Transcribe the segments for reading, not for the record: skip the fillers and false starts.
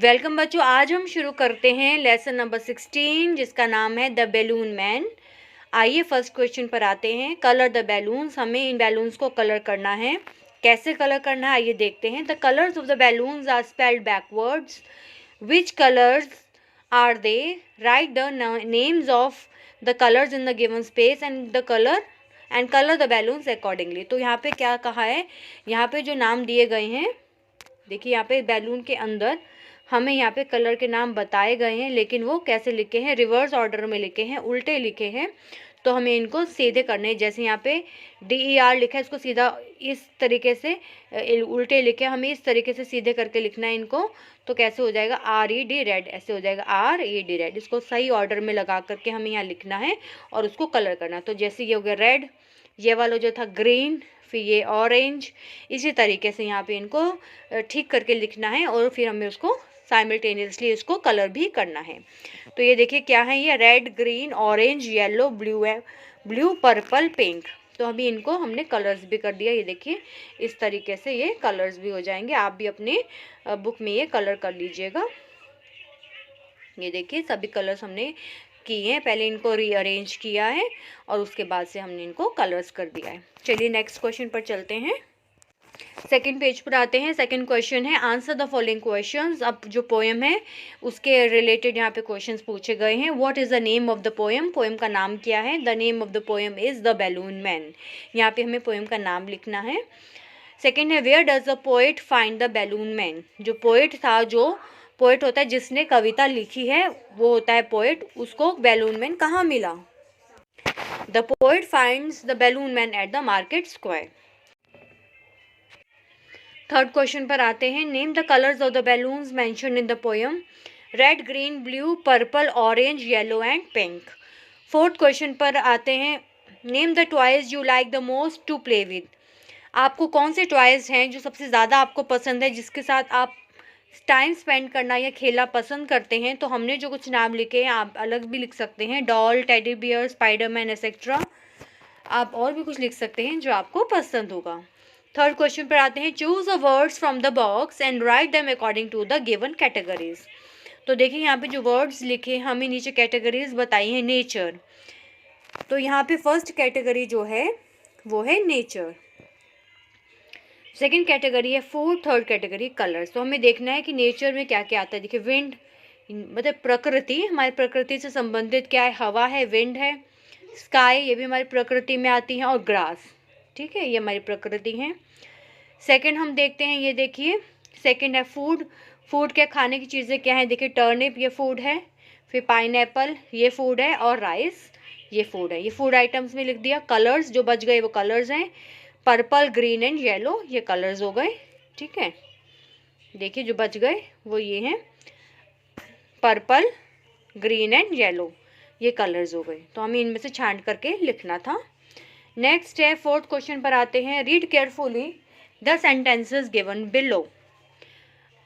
Welcome बच्चों, आज हम शुरू करते हैं लेसन नंबर 16 जिसका नाम है द बैलून मैन। आइए फर्स्ट क्वेश्चन पर आते हैं। Colour the balloons. हमें इन बैलून्स को कलर करना है। कैसे कलर करना है आइए देखते हैं। The colours of the balloons are spelled backwards. Which colours are they? Write the names of the colours in the given space and colour the balloons accordingly. तो यहाँ पे क्या कहा है, यहाँ पे जो नाम दिए गए हैं, देखिए यहाँ पे बैलून के अंदर हमें यहाँ पे कलर के नाम बताए गए हैं, लेकिन वो कैसे लिखे हैं, रिवर्स ऑर्डर में लिखे हैं, उल्टे लिखे हैं। तो हमें इनको सीधे करने हैं। जैसे यहाँ पे DER लिखा है, इसको सीधा इस तरीके से उल्टे लिखे, हमें इस तरीके से सीधे करके लिखना है इनको। तो कैसे हो जाएगा, RED रेड, ऐसे हो जाएगा RED रेड। इसको सही ऑर्डर में लगा करके हमें यहाँ लिखना है और उसको कलर करना। तो जैसे ये हो गया रेड, ये वाला जो था ग्रीन, फिर ये ऑरेंज, इसी तरीके से यहाँ पे इनको ठीक करके लिखना है और फिर हमें उसको साइमल्टेनियसली इसको कलर भी करना है। तो ये देखिए क्या है, ये red, green, orange, yellow, blue है, ब्लू, पर्पल, पिंक। तो अभी इनको हमने कलर्स भी कर दिया। ये देखिए इस तरीके से ये कलर्स भी हो जाएंगे। आप भी अपने बुक में ये कलर कर लीजिएगा। ये देखिए सभी कलर्स हमने किए हैं, पहले इनको रीअरेंज किया है और उसके बाद से हमने इनको कलर्स कर दिया है। चलिए नेक्स्ट क्वेश्चन पर चलते हैं। सेकंड पेज पर आते हैं। सेकंड क्वेश्चन है आंसर द फॉलोइंग क्वेश्चंस। अब जो पोएम है उसके रिलेटेड यहाँ पे क्वेश्चंस पूछे गए हैं। What is the name of the poem? Poem का नाम क्या है? The name of the poem is the balloon man. यहाँ पे हमें पोएम का नाम लिखना है। सेकेंड है where does the poet find the balloon man. जो पोएट था, जो पोएट होता है जिसने कविता लिखी है, वो होता है पोएट, उसको बैलून मैन कहाँ मिला? The poet finds the balloon man at the market square. Third question पर आते हैं। Name the colours of the balloons mentioned in the poem. Red, green, blue, purple, orange, yellow and pink. Fourth question पर आते हैं। Name the toys you like the most to play with. आपको कौन से toys हैं जो सबसे ज़्यादा आपको पसंद है, जिसके साथ आप टाइम स्पेंड करना या खेलना पसंद करते हैं? तो हमने जो कुछ नाम लिखे हैं आप अलग भी लिख सकते हैं, doll, teddy bear, Spiderman etcetera. आप और भी कुछ लिख सकते हैं जो आपको पसंद होगा। थर्ड क्वेश्चन पर आते हैं। Choose the words from the box and write them according to the given categories. तो देखिए यहाँ पे जो वर्ड्स लिखे हमें नीचे कैटेगरीज बताई हैं। नेचर, तो यहाँ पे फर्स्ट कैटेगरी जो है वो है नेचर। सेकंड कैटेगरी है फूड, थर्ड कैटेगरी कलर्स। तो हमें देखना है कि नेचर में क्या क्या आता है। देखिए विंड, मतलब प्रकृति, हमारी प्रकृति से संबंधित क्या है, हवा है, विंड है, स्काई, ये भी हमारी प्रकृति में आती है, और ग्रास, ठीक है, ये हमारी प्रकृति है। सेकंड हम देखते हैं, ये देखिए सेकंड है फूड। फूड क्या, खाने की चीज़ें क्या है, देखिए टर्निप ये फूड है, फिर पाइनएप्पल ये फूड है, और राइस ये फूड है। ये फूड आइटम्स में लिख दिया। कलर्स जो बच गए वो कलर्स हैं, पर्पल, ग्रीन एंड येलो, ये कलर्स हो गए, ठीक है। देखिए जो बच गए वो ये हैं, पर्पल, ग्रीन एंड येलो, ये कलर्स हो गए। तो हमें इनमें से छांट करके लिखना था। नेक्स्ट है फोर्थ क्वेश्चन पर आते हैं। Read carefully the sentences given below.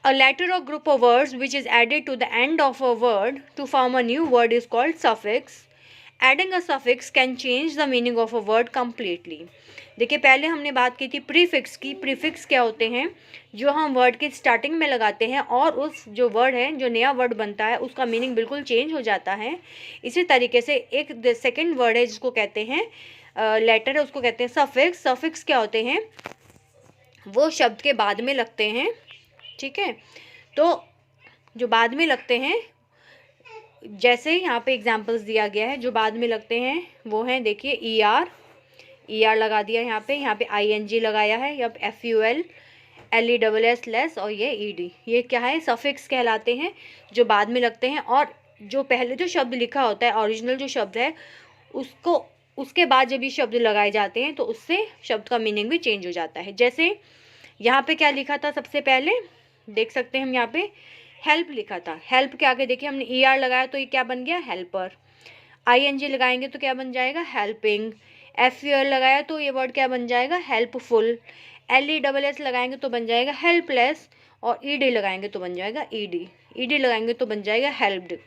A letter or group of words which is added to the end of a word to form a new word is called suffix. Adding a suffix can change the meaning of a word completely. देखिए पहले हमने बात की थी prefix की। Prefix क्या होते हैं, जो हम वर्ड की स्टार्टिंग में लगाते हैं और उस जो वर्ड है, जो नया वर्ड बनता है, उसका मीनिंग बिल्कुल चेंज हो जाता है। इसी तरीके से एक सेकेंड वर्ड है जिसको कहते हैं लेटर है, उसको कहते हैं सफिक्स। सफिक्स क्या होते हैं, वो शब्द के बाद में लगते हैं, ठीक है। तो जो बाद में लगते हैं, जैसे यहाँ पे एग्जांपल्स दिया गया है, जो बाद में लगते हैं वो हैं, देखिए ER लगा दिया यहाँ पे ING लगाया है, या FUL, LESS लेस, और ये ED, ये क्या है, सफिक्स कहलाते हैं, जो बाद में लगते हैं। और जो पहले जो शब्द लिखा होता है, ओरिजिनल जो शब्द है, उसको उसके बाद जब ये शब्द लगाए जाते हैं तो उससे शब्द का मीनिंग भी चेंज हो जाता है। जैसे यहाँ पे क्या लिखा था, सबसे पहले देख सकते हैं हम, यहाँ पे हेल्प लिखा था। हेल्प के आगे देखिए हमने ER लगाया तो ये क्या बन गया, हेल्पर। ING लगाएंगे तो क्या बन जाएगा, हेल्पिंग। FUL लगाया तो ये वर्ड क्या बन जाएगा, हेल्पफुल। LESS लगाएंगे तो बन जाएगा हेल्पलेस, और ED लगाएंगे तो बन जाएगा ED लगाएंगे तो बन जाएगा हेल्प्ड।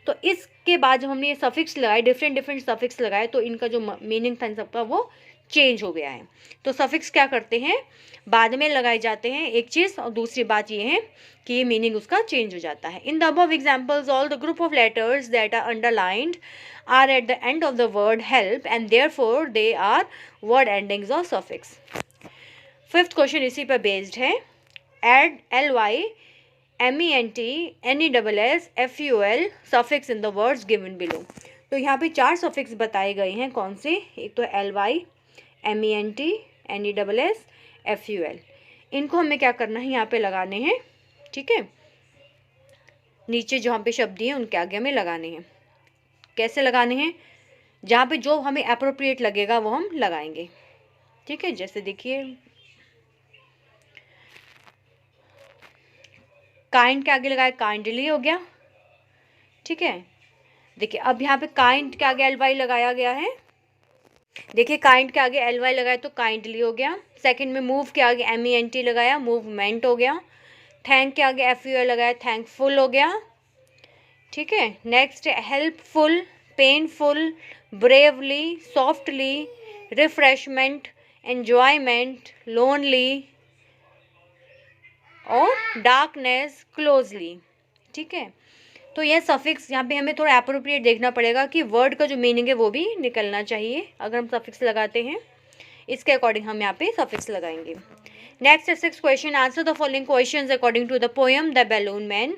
तो इसके बाद जब हमने ये सफिक्स लगाए, डिफरेंट सफिक्स लगाए, तो इनका जो मीनिंग था इन सबका वो चेंज हो गया है। तो सफिक्स क्या करते हैं, बाद में लगाए जाते हैं एक चीज़, और दूसरी बात ये है कि ये मीनिंग उसका चेंज हो जाता है। In the above examples all the group of letters that are underlined are at the end of the word help and therefore they are word endings of suffix. Fifth question इसी पर based है। Add ly, ment, nes, ful suffix in the words given below. तो यहाँ पे 4 suffix बताए गए हैं। कौन से? एक तो ly, ment, nes, ful। इनको हमें क्या करना है, यहाँ पे लगाने हैं, ठीक है। नीचे जहाँ पे शब्द दिए उनके आगे हमें लगाने हैं। कैसे लगाने हैं? जहाँ पे जो हमें अप्रोप्रिएट लगेगा वो हम लगाएंगे, ठीक है। जैसे देखिए, काइंड के आगे लगाए काइंडली हो गया, ठीक है। देखिए अब यहाँ पे काइंड के आगे ly लगाया गया है। देखिए काइंड के आगे ly लगाया तो काइंडली हो गया। सेकंड में मूव के आगे ment लगाया, मूवमेंट हो गया। थैंक के आगे ful लगाया, थैंकफुल हो गया, ठीक है। Next helpful, painful, bravely, softly, refreshment, enjoyment, lonely और डार्कनेस, क्लोजली, ठीक है। तो यह सफिक्स यहाँ पे हमें थोड़ा एप्रोप्रिएट देखना पड़ेगा कि वर्ड का जो मीनिंग है वो भी निकलना चाहिए अगर हम सफिक्स लगाते हैं। इसके अकॉर्डिंग हम यहाँ पे सफिक्स लगाएंगे। Next 6th question, answer the following questions according to the poem the balloon man.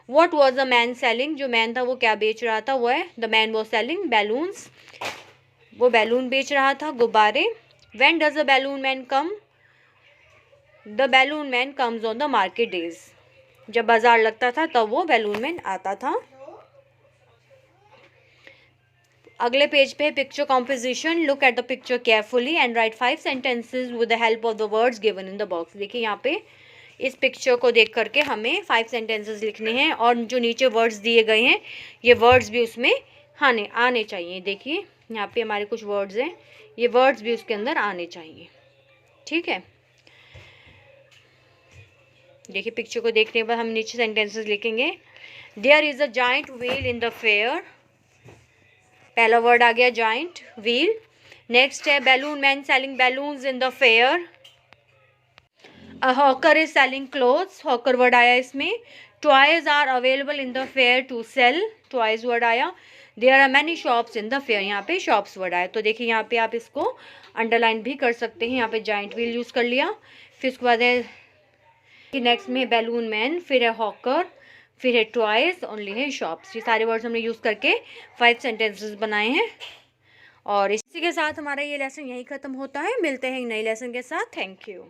What was the man selling? जो मैन था वो क्या बेच रहा था? वो है the man was selling balloons, वो बैलून बेच रहा था, गुब्बारे। When does the balloon man come? The balloon man comes on the market days, जब बाजार लगता था तब वो बैलून मैन आता था। अगले पेज पे picture composition. Look at the picture carefully and right 5 sentences with the help of the words given in the box. देखिए यहाँ पे इस पिक्चर को देख करके हमें 5 सेंटेंसेस लिखने हैं और जो नीचे वर्ड्स दिए गए हैं ये वर्ड्स भी उसमें आने चाहिए। देखिए यहाँ पे हमारे कुछ वर्ड्स हैं, ये वर्ड्स भी उसके अंदर आने चाहिए, ठीक है। देखिए पिक्चर को देखने के बाद हम नीचे सेंटेंसेस लिखेंगे। There is a giant wheel in the fair, पहला वर्ड आ गया जाइंट, व्हील। नेक्स्ट है balloon man selling balloons in the fair. A hawker is selling clothes, hawker word आया इसमें। Toys are available in the fair to sell, toys word आया। There are many shops in the fair, यहाँ पे shops word आया। तो देखिए यहाँ पे आप इसको अंडरलाइन भी कर सकते हैं। यहाँ पे जाइंट व्हील यूज़ कर लिया, फिर उसके बाद है कि नेक्स्ट में बैलून मैन, फिर है हॉकर, फिर है टॉयज, ओनली है शॉप्स। ये सारे वर्ड्स हमने यूज़ करके 5 सेंटेंसेस बनाए हैं। और इसी के साथ हमारा ये लेसन यहीं ख़त्म होता है। मिलते हैं एक नई लेसन के साथ। Thank you.